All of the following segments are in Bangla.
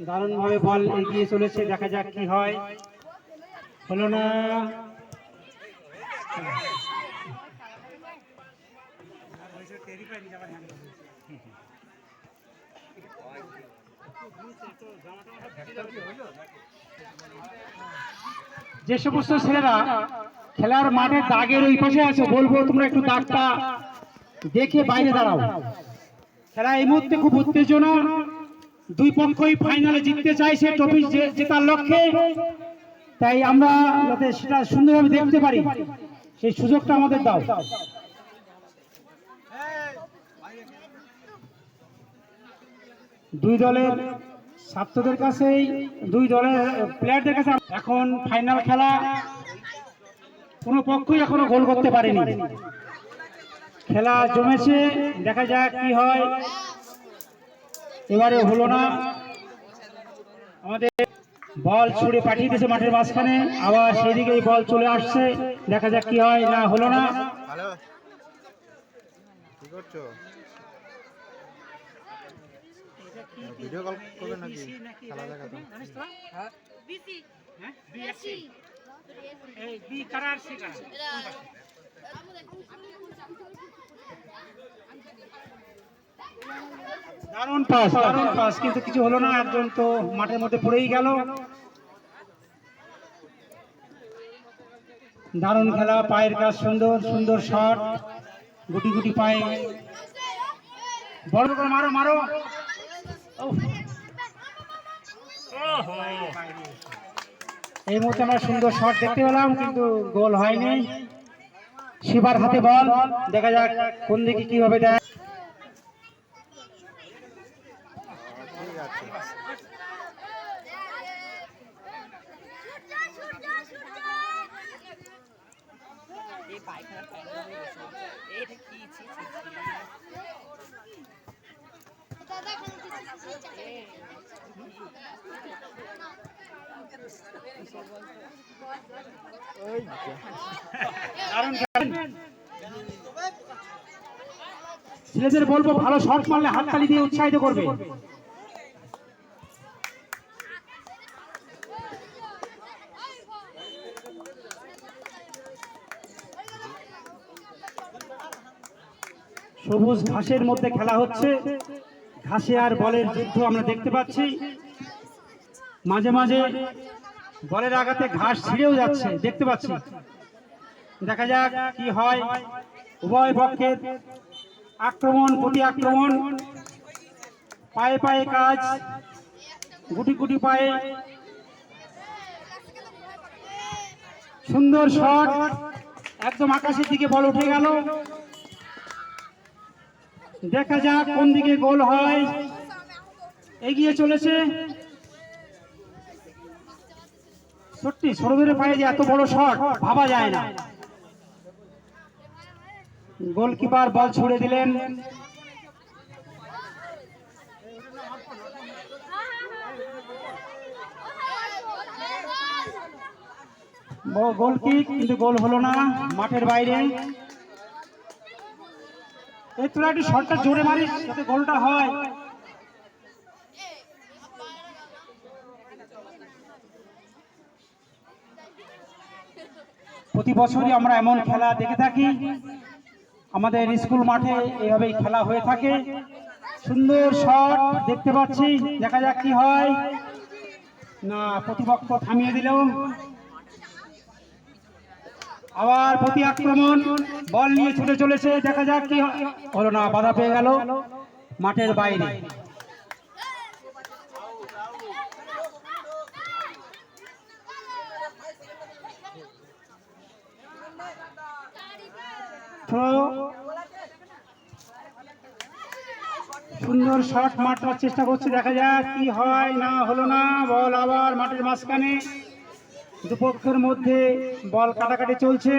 দারুণভাবে বল এগিয়ে চলেছে, দেখা যাক কি হয়। হলো না, যে সমস্ত ছেলেরা খেলার মাঠে দাগের ওই পাশে আছে, বলবো তোমরা একটু দাগটা দেখে বাইরে দাঁড়াও। খেলা এই মুহূর্তে খুব উত্তেজনা, দুই পক্ষই ফাইনালে জিততে চাইছে, ট্রফি জেতার লক্ষ্যে। তাই আমরা যাতে সেটা সুন্দরভাবে দেখতে পারি, সেই সুযোগটা আমাদের দাও। দুই দলের ছাত্রদের কাছেই, দুই দলের প্লেয়ারদের কাছে এখন ফাইনাল খেলা, কোনো পক্ষই এখনো গোল করতে পারেনি। খেলা জমেছে, দেখা যাক কি হয়। এবারে হলো না, আমাদের বল ছুড়ে পাঠিয়ে দিয়েছে মাঠের মাঝখানে, আবার সেদিকেই বল চলে আসছে, দেখা যাক কি হয়। না, হলো না। কি করছো? ভিডিও কল করবে নাকি? খেলা দেখা তো। হ্যাঁ বিসি, হ্যাঁ বিএসসি, এই বি কারার শিকার। দারুণ পাস, কিন্তু কিছু হলো না, একজন তো মাঠের মধ্যে পড়েই গেল। দারুণ খেলা, পায়ের কাজ সুন্দর, সুন্দর শট, গুটি গুটি পায়ে, বড় করে মারো মারো। এই মুহূর্তে আমরা সুন্দর শট দেখতে পেলাম, কিন্তু গোল হয়নি। শিবার হাতে বল, দেখা যাক কোন দিকে কিভাবে দেয়। ছেলেদের বলবো ভালো শট মারলে হাততালি দিয়ে উৎসাহিত করবে। সবুজ ঘাসের মধ্যে খেলা হচ্ছে, ঘাসে আর বলের যুদ্ধ আমরা দেখতে পাচ্ছি। মাঝে মাঝে বলের আঘাতে ঘাস ছিঁড়েও যাচ্ছে, দেখতে পাচ্ছি। দেখা যাক কি হয়। উভয় পক্ষের আক্রমণ প্রতি আক্রমণ, পায়ে পায়ে কাজ, গুটি গুটি পায়ে, সুন্দর শট, একদম আকাশের দিকে বল উঠে গেল। দেখা যাক কোন দিকে গোল হয়। এগিয়ে চলেছে, সত্যি সৌরভের পায়ে যে এত বড় শট ভাবা যায় না। গোলকিপার বল ছুড়ে দিলেন। গোল কিক, কিন্তু গোল হলো না, মাঠের বাইরে। এই তোরা একটু শটটা জোরে মারিস যাতে গোলটা হয়। প্রতি বছরই আমরা এমন খেলা দেখে থাকি, আমাদের স্কুল মাঠে এভাবেই খেলা হয়ে থাকে। সুন্দর শট দেখতে পাচ্ছি, দেখা যাক কি হয়। না, প্রতিপক্ষ থামিয়ে দিল। আবার প্রতি আক্রমণ, বল নিয়ে ছুটে চলেছে, দেখা যাক কি হলো না, বাধা পেয়ে গেল মাঠের বাইরে। সুন্দর শট মারবার চেষ্টা করছে, দেখা যাক কি হয়। না, হলো না, বল আবার মাঠের মাঝখানে, দুপক্ষের মধ্যে বল কাটাকাটি চলছে।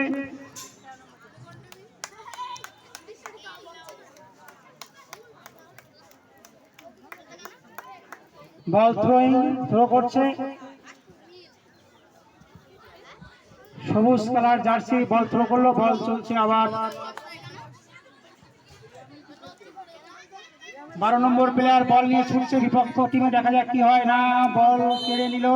বল থ্রো করছে, সবুজ কালার জার্সি, বল থ্রো করলো, বল চলছে আবার। 12 নম্বর প্লেয়ার বল নিয়ে ছুটছে বিপক্ষ টিমে, দেখা যাক কি হয়। না, বল কেড়ে নিল।